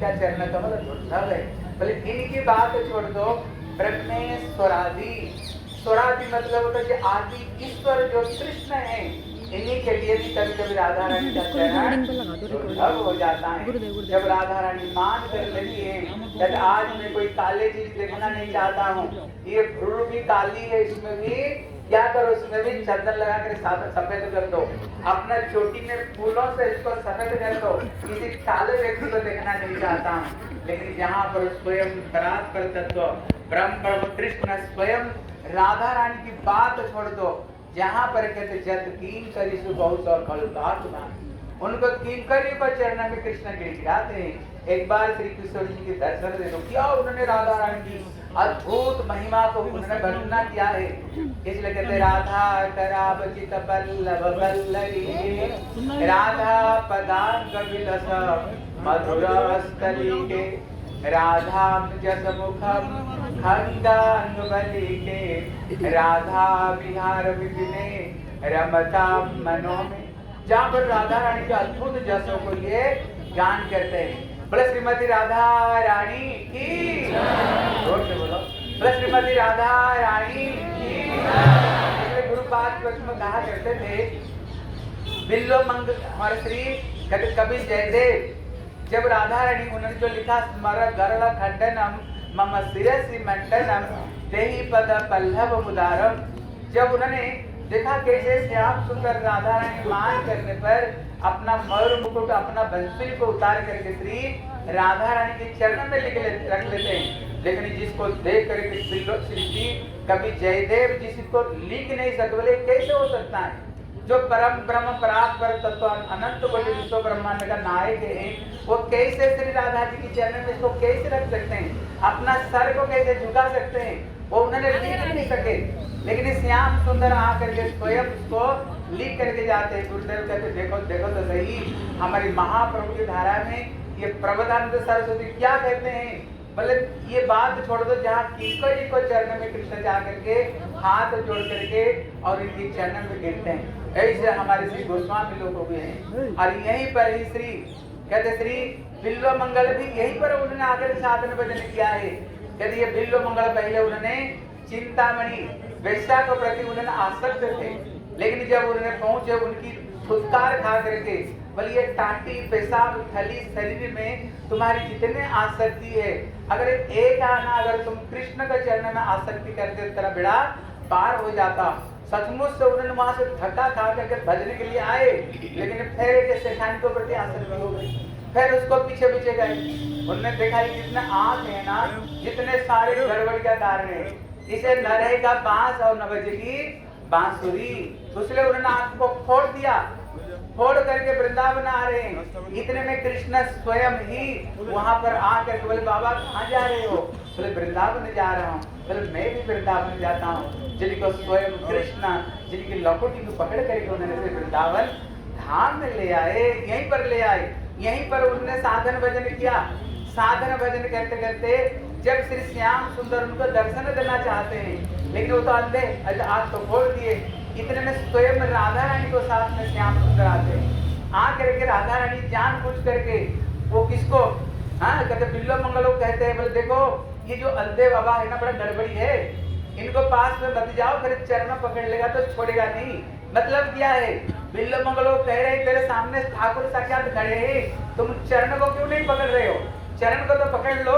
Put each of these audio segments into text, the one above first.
का चरण कमल दुर्लभ है। बोले इनकी बात छोड़ दो, ब्रह्मेश्वरादि, स्वरादि मतलब होता है कि आदि ईश्वर जो कृष्ण है, इन्हीं के लिए भी कभी कभी राधा रानी का चरण दुर्लभ हो जाता है। जब राधा रानी मान कर लेती है कि आज मैं कोई काले चीज देखना नहीं चाहता हूँ, ये भ्रूण भी काली है, इसमें भी क्या करो, इसमें भी चंदन लगा कर सफेद कर दो, अपना चोटी में फूलों से इसको सफेद कर दो, किसी काले व्यक्ति को देखना नहीं चाहता हूँ। लेकिन जहाँ पर स्वयं परात्पर तत्व ब्रह्म कृष्ण स्वयं राधा रानी की बात छोड़ दो, जहाँ पर कहते जत कीन करी बहुत और फलदात्मा, उनको किंकरी पर चरण में कृष्ण गिड़गिड़ाते हैं। एक बार श्री कृष्ण जी के दर्शन दे दो, क्या उन्होंने राधा रानी की अद्भुत महिमा को उन्होंने वर्णना किया है। इसलिए कहते राधा करावचित बल्लभ बल्लरी, राधा पदांग विलस मधुर स्थली के, राधा जस मुखम खंडांग बलि के, राधा विहार विपिने रमता मनो में। जहाँ पर राधा रानी के अद्भुत जसों को ये गान करते हैं। बोले श्रीमती राधा रानी की, जोर से बोलो, बोले श्रीमती राधा रानी की। इसलिए गुरुपाद में कहा करते थे, बिल्लो मंग हमारे श्री कवि जयदेव, जब राधा रानी उन्होंने जो लिखा स्मर गरल खंडनम मम शिरसि मंडनम देहि पद पल्लव मुदारम, जब उन्होंने देखा कैसे श्याम सुंदर राधा रानी मान करने पर अपना मयूर मुकुट अपना बंसुरी को उतार करके श्री राधा रानी के चरणों में रख लेते हैं। लेकिन जिसको देख करके श्री कवि जयदेव जिसको लिख नहीं सकते, बोले कैसे हो सकता है, जो परम ब्रह्म परात्पर तत्व अनंत कोटि विश्व ब्रह्मांड का नायक है, वो कैसे श्री राधा जी के चरण में इसको कैसे रख सकते हैं, अपना सर को कैसे झुका सकते हैं, वो उन्होंने लिख नहीं सके। लेकिन श्याम सुंदर आकर के स्वयं उसको लिख करके जाते हैं। गुरुदेव कहते देखो देखो तो सही, हमारी महाप्रभु की धारा में ये प्रबोधानंद सरस्वती क्या कहते हैं, बोले ये बात छोड़ दो, जहाँ किंकरी को चरण में कृष्ण जा करके हाथ जोड़ करके और इनके चरण में गिरते हैं, ऐसे हमारे श्री गोस्वामी लोग हो गए हैं। और यहीं पर ही श्री कहते श्री बिल्व मंगल भी यहीं पर उन्होंने आकर साधन भजन किया है। कहते ये बिल्व मंगल पहले उन्होंने चिंतामणि वैश्या के प्रति उन्होंने आसक्त थे, लेकिन जब उन्होंने पहुंचे उनकी फुटकार खा करके, बोले ये टाटी पेशाब थली शरीर में तुम्हारी जितने आसक्ति है, अगर एक आना अगर तुम कृष्ण के चरण में आसक्ति करते तेरा बेड़ा पार हो जाता। सचमुच से उन्होंने वहां से धक्का खा करके भजने के लिए आए, लेकिन फिर के सेठानी के प्रति आसक्ति हो गई, फिर उसको पीछे पीछे गए। उन्होंने देखा जितने आंख है ना, जितने सारे गड़बड़ का कारण है, इसे न रहेगा बांस और न बजेगी बांसुरी, इसलिए उन्होंने आंख को फोड़ दिया। फोड़ करके वृंदावन आ रहे हैं, इतने में कृष्ण स्वयं ही वहां पर आकर बोले बाबा कहाँ जा रहे हो, बोले वृंदावन जा रहा हूँ। बोले मैं भी वृंदावन जाता हूँ। जिनको स्वयं कृष्ण जिनकी लकोटी को पकड़ करके उन्होंने वृंदावन धाम में ले आए, यहीं पर ले आए, यहीं पर उन्होंने साधन भजन किया। साधन भजन करते करते जब श्री श्याम सुंदर उनको दर्शन देना चाहते हैं, लेकिन वो तो अंधे आंख तो खोल दिए। इतने में स्वयं राधा रानी को साथ में श्याम सुंदर आते हैं, आ करके राधा रानी जान पूछ करके वो किसको कहते बिल्लो मंगलो कहते हैं, बोले देखो ये जो अंधे बाबा है ना बड़ा गड़बड़ी है, इनको पास में मत जाओ, फिर चरण पकड़ लेगा तो छोड़ेगा नहीं। मतलब क्या है, बिल्लो मंगलो कह रहे तेरे सामने ठाकुर साक्षात खड़े हैं, तुम चरण को क्यों नहीं पकड़ रहे हो, चरण को तो पकड़ लो।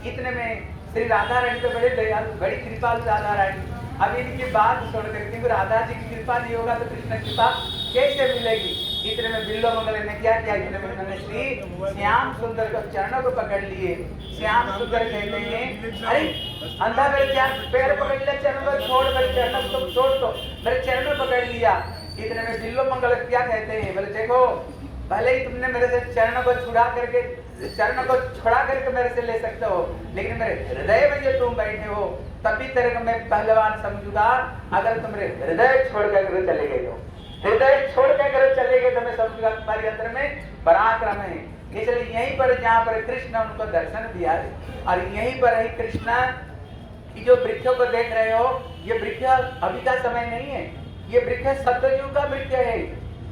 इतने में श्री राधा रानी तो बड़े दयालु बड़ी कृपालु राधा रानी, अब इनकी बात सुन करके राधा जी की कृपा नहीं होगा तो कृष्ण कृपा कैसे मिलेगी। इतने में बिल्लो मंगल ने क्या किया, इतने में उन्होंने श्री श्याम सुंदर को चरणों को पकड़ लिए। श्याम सुंदर कहते हैं अरे अंधा मेरे पैर पकड़ लिया, चरणों को छोड़, मेरे चरणों को छोड़ दो, मेरे चरणों को पकड़ लिया। इतने में बिल्लो मंगल क्या कहते हैं, बोले देखो भले ही तुमने मेरे से चरणों को छुड़ा करके चरणों को छुड़ा करके मेरे से ले सकते हो, लेकिन मेरे हृदय में जो तुम बैठे हो तभी तेरे को मैं पहलवान समझूंगा। अगर तुम मेरे हृदय छोड़ कर चले गए हो, हृदय छोड़ कर चले गए तो मैं समझूंगा तुम्हारे अंदर में पराक्रम है। इसलिए यहीं पर जहाँ पर कृष्ण उनको दर्शन दिया और यहीं पर ही कृष्ण की जो वृक्षों को देख रहे हो, ये वृक्ष अभी का समय नहीं है, ये वृक्ष सत्ययुग का वृक्ष है।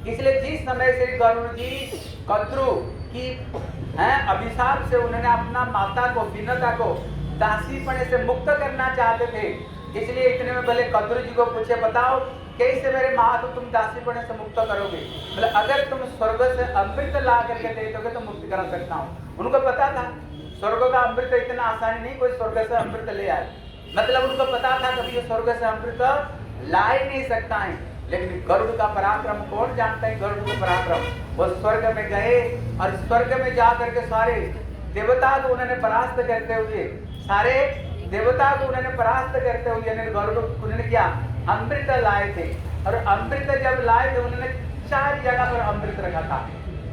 इसलिए जिस समय श्री गरुड़ जी कद्रु कि अभिशाप से उन्होंने अपना माता को विनता को दासीपने से मुक्त करना चाहते थे। इसलिए इतने में भले कद्रू जी को पूछे, बताओ कैसे मेरे माँ को तुम दासीपने से मुक्त करोगे? बोले अगर तुम स्वर्ग से अमृत ला करके दे दोगे तो मुक्त करा सकता हूँ। उनको पता था स्वर्ग का अमृत इतना आसानी नहीं कोई स्वर्ग से अमृत ले आए, मतलब उनको पता था कभी स्वर्ग से अमृत ला ही नहीं सकता है। लेकिन गरुड़ का पराक्रम कौन जानता है? गरुड़ का पराक्रम, वो स्वर्ग में गए और स्वर्ग में जा करके सारे देवता को उन्होंने परास्त करते हुए, सारे देवता को उन्होंने परास्त करते हुए गरुड़ उन्होंने क्या अमृत लाए थे। और अमृत जब लाए थे उन्होंने 4 जगह पर अमृत रखा था।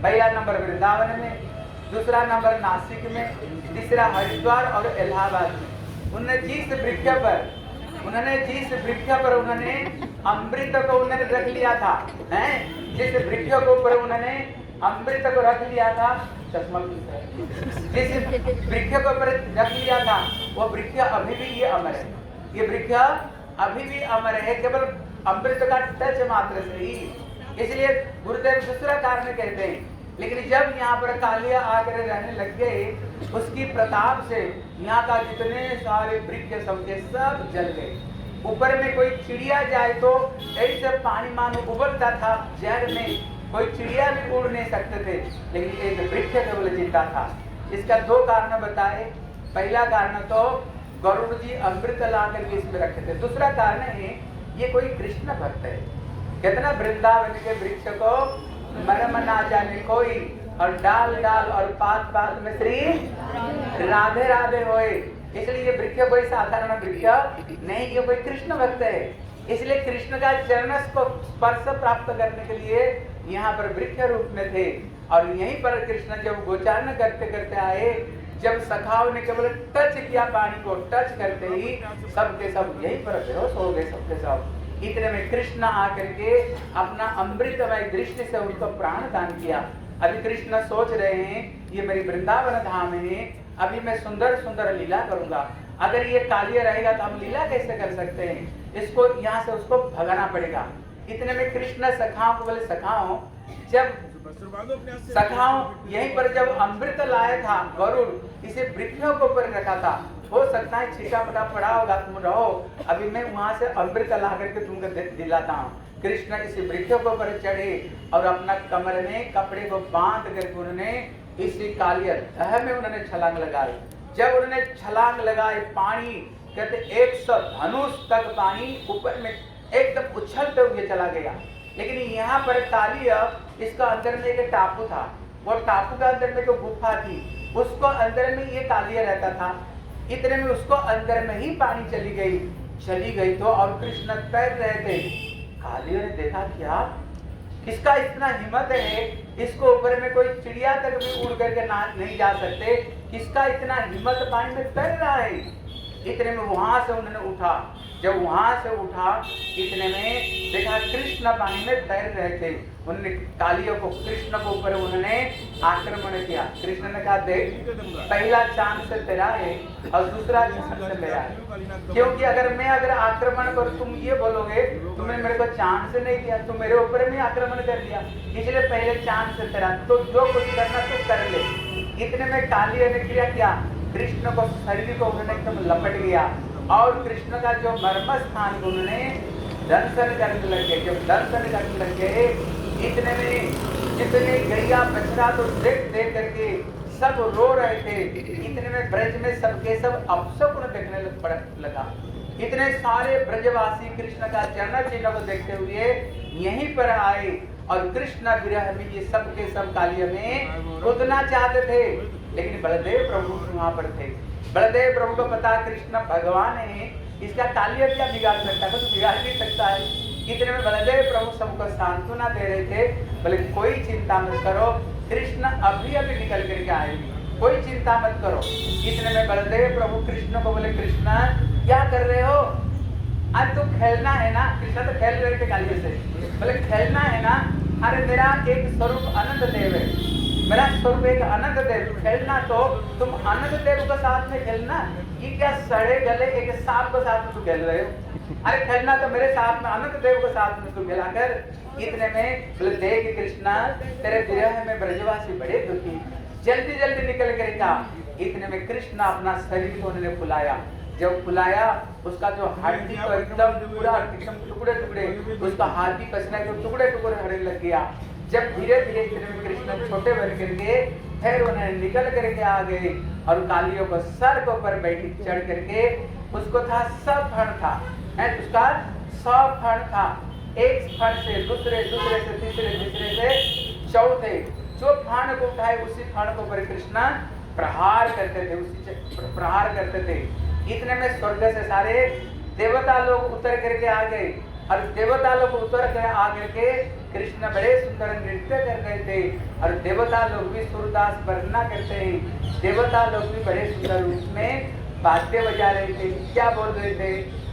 पहला नंबर वृंदावन में, दूसरा नंबर नासिक में, तीसरा हरिद्वार और इलाहाबाद में। उन्होंने जिस वृक्ष पर उन्होंने अमृत को उन्होंने रख लिया था, जिस वृक्ष के ऊपर उन्होंने अमृत को रख लिया था, चश्मा जिस वृक्ष के ऊपर रख लिया था वो वृक्ष अभी भी ये अमर है। ये वृक्ष अभी भी अमर है, केवल अमृत का टच मात्र से ही। इसलिए गुरुदेव दूसरा कारण कहते हैं। लेकिन जब यहाँ पर कालिया आकर रहने लग गए, उसकी प्रताप से यहाँ का जितने सारे वृक्ष सबके सब जल गए। ऊपर में कोई चिड़िया जाए तो ऐसे पानी मानो उबलता था जहर में, कोई चिड़िया भी उड़ नहीं सकते थे, लेकिन एक वृक्ष केवल जिंदा था। इसका 2 कारण बताए। पहला कारण तो गरुड़ जी अमृत ला करके इसमें रखे थे। दूसरा कारण है ये कोई कृष्ण भक्त है। कितना वृंदावन के वृक्ष को मरम ना जाने कोई, और डाल डाल और पात पात में श्री राधे राधे होए। इसलिए ये वृक्ष कोई साधारण वृक्ष नहीं, ये कोई कृष्ण भक्त है। इसलिए कृष्ण का चरण को स्पर्श प्राप्त करने के लिए यहाँ पर वृक्ष रूप में थे। और यहीं पर कृष्ण जब गोचारण करते करते आए, जब सखाओं ने केवल टच किया पानी को, टच करते ही सबके सब यहीं पर बेहोश हो गए सबके सब। इतने में कृष्ण आकर के अपना अमृतमय दृष्टि से उनको प्राण दान किया। अभी कृष्ण सोच रहे हैं ये मेरी वृंदावन धाम है, अभी मैं सुंदर सुंदर लीला करूंगा। अगर ये कालिया रहेगा तो हम लीला कैसे कर सकते हैं? इसको यहाँ से उसको भगाना पड़ेगा। इतने में कृष्ण सखाओं को बोले, सखाओं जब सखाओं यहीं पर जब अमृत लाया था गरुड़, इसे वृक्षों के ऊपर रखा था, हो सकता है छीटा पटा पड़ा होगा, तुम रहो, अभी मैं वहां से अमृत ला करके तुमको दिलाता हूँ। कृष्ण इस वृक्षों के ऊपर चढ़े और अपना कमर में कपड़े को बांध करके उन्होंने इसी कालिया दह में उन्होंने छलांग लगाई। जब उन्होंने छलांग लगाई, पानी कहते 100 धनुष तक पानी ऊपर में एकदम उछलते हुए चला गया। लेकिन यहाँ पर कालिया, इसका अंदर में एक टापू था, वो टापू के अंदर में जो गुफा थी उसको अंदर में ये कालिया रहता था। इतने में उसको अंदर में ही पानी चली गई तो और कृष्ण तैर रहे थे। कालिया ने देखा क्या किसका इतना हिम्मत है, इसको ऊपर में कोई चिड़िया तक भी उड़ करके नहीं जा सकते, किसका इतना हिम्मत पानी में तैर रहा है। इतने में वहां से उन्होंने उठा, जब वहां से उठा इतने में देखा कृष्ण पानी में तैर रहे थे। उन्होंने कालिया को, कृष्ण को ऊपर उन्होंने आक्रमण किया। कृष्ण ने कहा देख, पहला चांस तेरा है और दूसरा चांस मेरा है, क्योंकि अगर आक्रमण करूं, तुम ये बोलोगे तुमने मेरे को चांस नहीं दिया, तुम मेरे ऊपर में आक्रमण कर दिया, इसलिए पहले चांस तेरा, तो जो कुछ करना तो कर ले। इतने में कालिया ने क्या, कृष्ण को शरीर को उन्होंने एकदम लपट लिया और कृष्ण का जो मर्म स्थान को उन्होंने दंशन करने लगे। जब दंशन करने लगे, इतने में जितने गैया बछड़ा तो देख करके सब रो रहे थे। इतने में ब्रज में सबके सब अपशकुन देखने लगा। इतने सारे ब्रजवासी कृष्ण का चरण चिन्ह को देखते हुए यहीं पर आए और कृष्ण विरह में ये सबके सब कालिया में कूदना चाहते थे, लेकिन बलदेव प्रभु वहां पर थे। बलदेव प्रभु को पता कृष्ण भगवान है, इसका कालिया क्या बिगाड़ सकता है, कुछ बिगाड़ नहीं सकता है। इतने में बलदेव प्रभु सबको सांत्वना दे रहे थे, बोले कोई चिंता मत करो, कृष्ण अभी अभी निकल करके आएंगे, कोई चिंता मत करो। इतने में बलदेव प्रभु कृष्ण को बोले, कृष्ण क्या कर रहे हो, आज तो खेलना है ना। कृष्ण तो खेल रहे थे कालिया से, बोले खेलना है ना, अरे मेरा एक स्वरूप अनंत देव है, मेरा स्वरूप एक अनंत देव, खेलना तो तुम अनंत देव के साथ में खेलना, ये क्या सड़े गले एक सांप के साथ में खेल रहे हो। अरे खेलना तो मेरे साथ में, अनंत देव को साथ में तू मिलाकर। इतने में बोले देख कृष्णा तेरे विरह में ब्रजवासी बड़े दुखी, जल्दी जल्दी निकल कर का। इतने में कृष्ण अपना शरीर को उन्होंने फुलाया, जब फुलाया उसका जो हड्डी तो एकदम पूरा एकदम टुकड़े टुकड़े, उसका हाथी पसीना के टुकड़े टुकड़े होने लग गया। जब धीरे धीरे इतने में कृष्ण छोटे बन करके फिर उन्हें निकल करके आ गए और कालियों को सर के ऊपर बैठी चढ़ करके, उसको था सब फण था, उसका सब फण था, एक फण से दूसरे, दूसरे से तीसरे, तीसरे से चौथे, जो फण को उठाए उसी फण को पर कृष्ण प्रहार करते थे, उसी प्रहार करते थे। इतने में स्वर्ग से सारे देवता लोग उतर करके आ गए और देवता लोग उतर कर आ करके कृष्ण बड़े सुंदर नृत्य कर रहे थे और देवता लोग भी सूरदास वर्णना करते हैं। देवता लोग भी बड़े सुंदर रूप में वाद्य बजा रहे थे। क्या बोल रहे थे?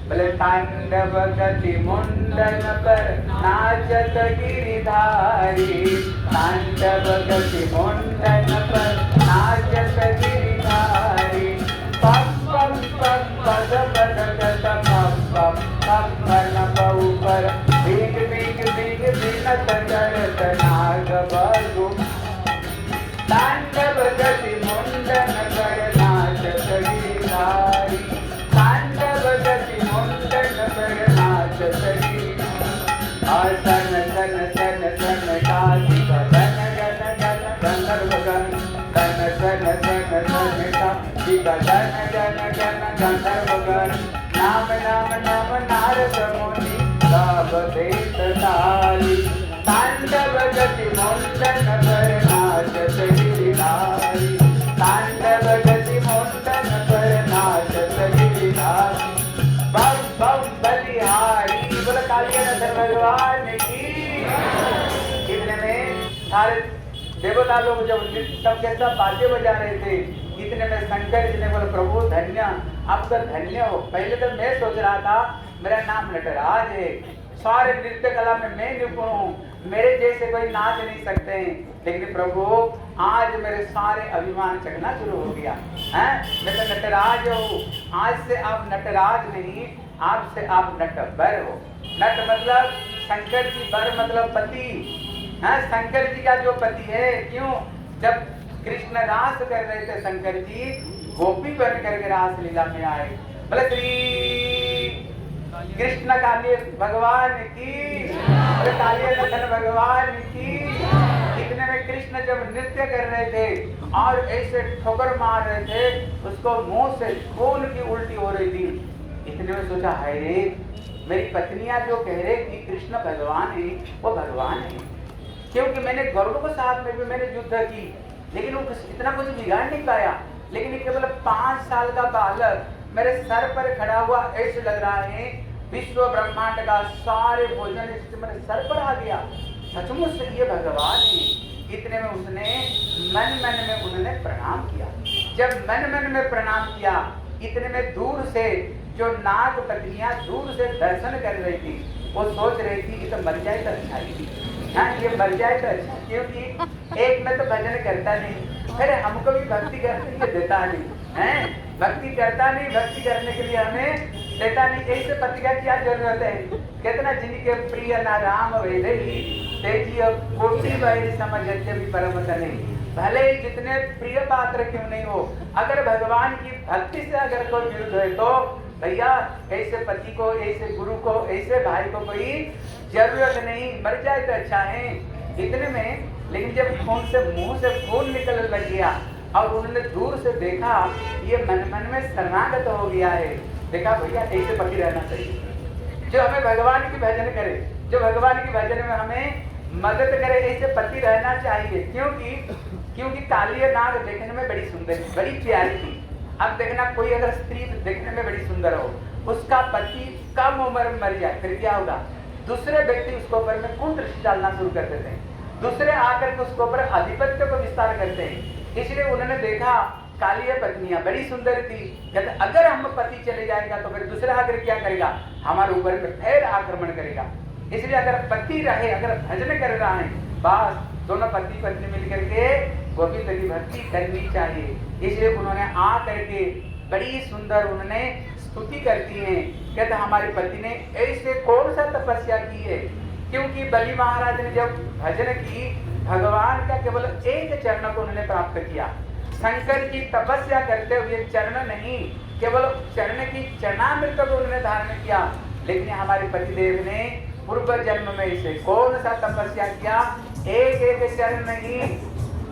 बोले तांडव गति मुंडन पर नाचत गिरिधारी, तांडव गति मुंडन पर नाचत गिरिधारी, पम पम पम पद पद गत पम पम पम पम ऊपर भीग भीग भीग भीनत करत नाग बधु, तांडव गति मुंडन पर नाचत गिरिधारी, तांडव गति मुंडन पर नाचत गिरिधारी। और सन सन सन सन काशी गन गन गन गंधर्व गण, सन सन सन सन काशी गन गन गन गंधर्व गण, नाम नाम नाम नारद मुनि गावते ताली, तांडव गति मुंडन पर नाचत गिरिधारी, तांडव गति मुंडन पर नाचत गिरिधारी। बम बम बलिहारी, बोला कालिया नंदन भगवान की। इतने में सारे देवता लोग जब सबके सब बाजे बजा रहे थे, इतने में शंकर जी ने बोला प्रभु धन्य, आप तो धन्य हो। पहले तो मैं सोच रहा था मेरा नाम नटराज है, सारे नृत्य कला में मैं निपुण हूँ, मेरे जैसे कोई नाच नहीं सकते हैं, लेकिन प्रभु आज मेरे सारे अभिमान चढ़ना शुरू हो गया है। मैं तो नटराज हूँ, आज से आप नटराज नहीं, आप से आप नटवर हो। नट मतलब शंकर जी, बर मतलब पति है, शंकर जी का जो पति है। क्यों? जब कृष्ण रास कर रहे थे शंकर जी, गोपी बन करके रास लीला में आए। बोले श्री कृष्ण कालिय भगवान की, बोले कालिय नंदन भगवान की। इतने में कृष्ण जब नृत्य कर रहे थे और ऐसे ठोकर मार रहे थे, उसको मुंह से खून की उल्टी हो रही थी। इतने में सोचा हाय रे, मेरी पत्नियां जो कह रहे कि कृष्ण भगवान है, वो भगवान है, क्योंकि मैंने गरुड़ को साथ में भी मैंने युद्ध की, लेकिन वो इतना कुछ बिगाड़ नहीं पाया। लेकिन केवल 5 साल का बालक मेरे सर पर खड़ा हुआ, ऐसे लग रहा है विश्व ब्रह्मांड का सारे भोजन मेरे सर पर आ गया, सचमुच से ये भगवान है। इतने में उसने मन मन में उन्होंने प्रणाम किया। जब मन मन में प्रणाम किया, इतने में दूर से जो नाग पत्नियां दूर से दर्शन कर रही थी, वो सोच रही थी कि तो मर जाए तो अच्छा ही, हाँ ये मर जाए तो अच्छा, क्योंकि एक में तो भजन करता नहीं, फिर हमको भी भक्ति करने के लिए देता नहीं है, भक्ति करता नहीं, भक्ति करने के लिए हमें देता नहीं। ऐसे पति का क्या जरूरत है? कितना जिनके प्रिय ना राम वेदही तेजी कोटि वैर समझते भी परम नहीं। भले ही जितने प्रिय पात्र क्यों नहीं हो, अगर भगवान की भक्ति से अगर कोई विरुद्ध है तो भैया ऐसे पति को, ऐसे गुरु को, ऐसे भाई को कोई जरूरत नहीं, मर जाए तो अच्छा है। इतने में लेकिन जब खून से मुंह से खून निकलने लग गया और उन्होंने दूर से देखा, ये मन मन में शरणागत हो गया है। देखा भैया ऐसे पति रहना चाहिए, जो हमें भगवान की भजन करे, जो भगवान की भजन में हमें मदद करे, ऐसे पति रहना चाहिए। क्योंकि कालिया नाग देखने में बड़ी सुंदर, बड़ी प्यारी थी। अब देखना कोई अगर स्त्री देखने में बड़ी सुंदर हो, उसका पति कम उम्र में मर जाए, फिर क्या होगा? दूसरे व्यक्ति उसके ऊपर में कुंठ दृष्टि डालना शुरू कर देते हैं, दूसरे आकर के उसके ऊपर आधिपत्य को विस्तार करते हैं। इसलिए उन्होंने देखा कालिया पत्नियां बड़ी सुंदर थी, कहते अगर हम पति चले जाएगा तो फिर दूसरा आकर क्या करेगा? हमारे ऊपर में फिर आक्रमण करेगा। इसलिए अगर पति रहे, अगर भजन कर रहा है, बस दोनों पति पत्नी मिलकर के गोविंद की भक्ति करनी चाहिए। इसलिए उन्होंने आ करके बड़ी सुंदर उन्होंने स्तुति करती हैं। कहते हमारे पति ने ऐसे कौन सा तपस्या की है, क्योंकि बलि महाराज ने जब भजन की भगवान का केवल एक चरण को उन्होंने प्राप्त किया। शंकर की तपस्या करते हुए चरण नहीं, केवल चरण की चरणामृत को उन्होंने धारण किया। लेकिन हमारे पतिदेव ने पूर्व जन्म में इसे कौन सा तपस्या किया, एक एक चरण नहीं,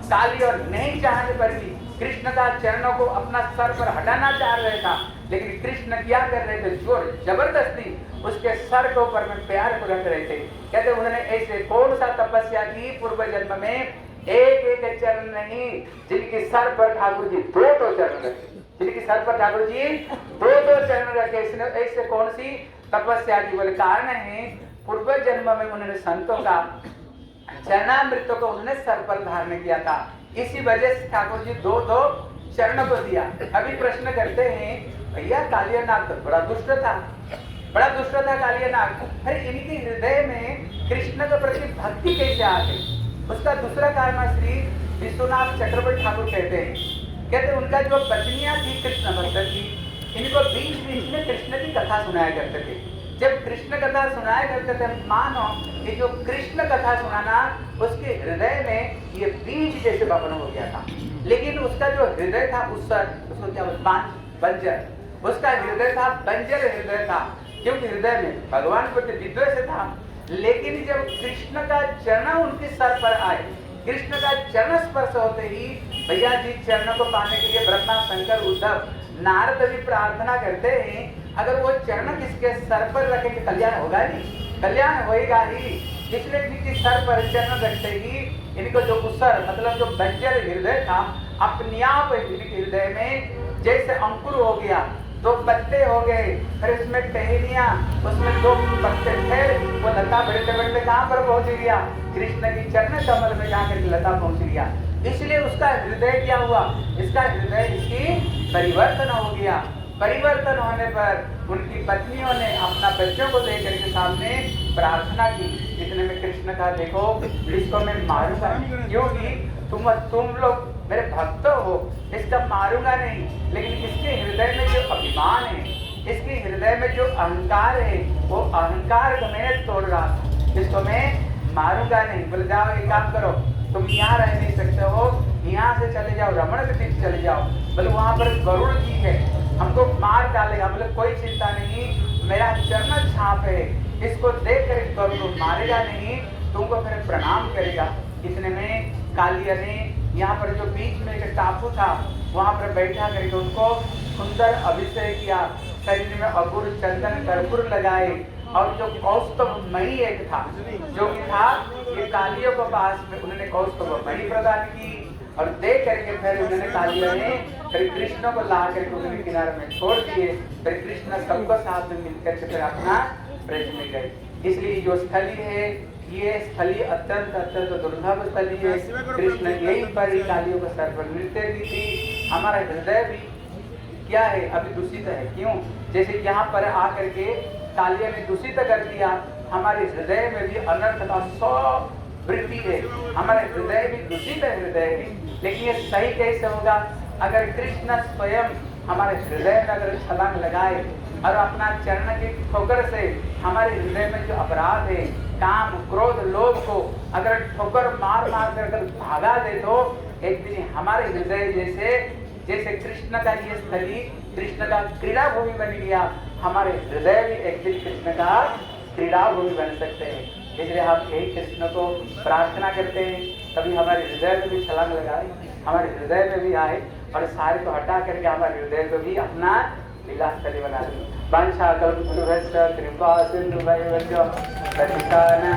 काली और नहीं चाहने पर भी कृष्ण का चरणों को अपना सर पर हटाना चाह रहे था, लेकिन कृष्ण क्या कर रहे थे, जोर जबरदस्ती उसके सर के ऊपर में प्यार को रख रहे थे। कहते उन्होंने ऐसे कौन सा तपस्या की पूर्व जन्म में, एक एक चरण नहीं, जिनके सर पर ठाकुर जी दो चरण रखे, जिनके सर पर ठाकुर जी दो चरण रखे। इसने ऐसे कौन सी तपस्या की, बोले कारण है पूर्व जन्म में उन्होंने संतों का चरणामृत को उन्होंने सर पर धारण किया था, इसी वजह से ठाकुर जी दो चरण को दिया। अभी प्रश्न करते हैं, भैया कालियानाग तो बड़ा दुष्ट था कालियानाग, अरे इनके हृदय में कृष्ण के प्रति भक्ति कैसे आ गई? उसका दूसरा कारण श्री विश्वनाथ चक्रवर्ती ठाकुर कहते उनका जो पत्नियां थी कृष्ण भक्त की, इनको बीच बीच में कृष्ण की कथा सुनाया करते थे। जब कृष्ण कथा सुनाया करते थे, मानो कि जो कृष्ण कथा सुनाना उसके हृदय में ये बीज जैसे बपन हो गया था। लेकिन उसका जो हृदय था उसको क्या बंजर, उसका हृदय था बंजर हृदय था, क्योंकि हृदय में भगवान प्रति विद्वेष था। लेकिन जब कृष्ण का चरण उनके सर पर आए, कृष्ण का चरण स्पर्श होते ही भैया जी चरण को पाने के लिए ब्रह्मा शंकर उद्धव नारद भी प्रार्थना करते हैं, अगर वो चरण किसके सर पर रखेंगे कल्याण होगा नहीं, कल्याण होएगा ही। इसलिए इनके सर पर चरण रखते ही इनको जो उसर मतलब जो बंजर हृदय था, अपने आप इनके हृदय में जैसे अंकुर हो गया, दो पत्ते हो गए, फिर इसमें टहनियां, उसमें दो पत्ते थे, वो लता बढ़ते बढ़ते कहाँ पर पहुंच गया, कृष्ण की चरण कमल में जाकर लता पहुंच गया। इसलिए उसका हृदय क्या हुआ, इसका हृदय इसकी परिवर्तन हो गया। परिवर्तन होने पर उनकी पत्नियों ने अपना बच्चों को लेकर के सामने प्रार्थना की। इतने में कृष्ण का देखो इसको मैं मारूंगा, क्योंकि तुम लोग मेरे भक्त हो, इसका मारूंगा नहीं, लेकिन इसके हृदय में जो अभिमान है, इसके हृदय में जो अहंकार है, वो अहंकार को मैं तोड़ रहा था, इसको मैं मारूंगा नहीं। बोले जाओ एक काम करो, तुम यहाँ रह नहीं सकते हो, यहाँ से चले जाओ, रमण के पीछे चले जाओ। बोले वहाँ पर गरुड़ जी है, हमको मार डालेगा। बोले कोई चिंता नहीं, मेरा चरण छाप है, इसको देख कर गरुड़ मारेगा नहीं, तुमको फिर प्रणाम करेगा। इतने में कालिया ने यहाँ पर जो बीच में एक टापू था, वहाँ पर बैठा करके उनको सुंदर अभिषेक किया, शरीर में अगुर चंदन कर्पूर लगाए, और जो कौस्तुभ मणि एक था, जो कि था ये कालियों के पास में, उन्होंने कौस्तुभ मणि प्रदान की, और दे करके फिर उन्होंने कालिया ने फिर कृष्ण को ला करके उन्होंने किनारे में छोड़ दिए। फिर कृष्ण सबको साथ में मिलकर के फिर अपना ब्रज में गए। इसलिए जो स्थली है, ये स्थली अत्यंत दुर्लभ स्थली है। कृष्ण यही पर ही कालियों को सर पर नृत्य की थी। हमारा हृदय भी क्या है, अभी दूषित है। क्यों? जैसे यहाँ पर आकर के कालिया ने दूषित कर दिया, हमारे हृदय में भी अनर्थ का 100 वृत्ति है, हमारे हृदय भी दूषित हृदय है। लेकिन ये सही कैसे होगा? अगर कृष्ण स्वयं हमारे हृदय में अगर छलांग लगाए और अपना चरण की ठोकर से हमारे हृदय में जो अपराध है, काम क्रोध लोभ को अगर ठोकर मार कर भागा दे, तो एक दिन हमारे हृदय जैसे कृष्ण का ये स्थली कृष्ण का क्रीड़ा भूमि बन गया, हमारे हृदय भी एक दिन कृष्ण का क्रीड़ा भूमि बन सकते हैं। इसलिए हम यही कृष्ण को प्रार्थना करते हैं, कभी हमारे हृदय में भी छलांग लगाए, हमारे हृदय में भी आए, और सारे को हटा करके हमारे हृदय को भी अपना लीलास्थली बना दें। वांछा कल्पतरुभ्यश्च कृपा सिंधुभ्यश्च पतितानां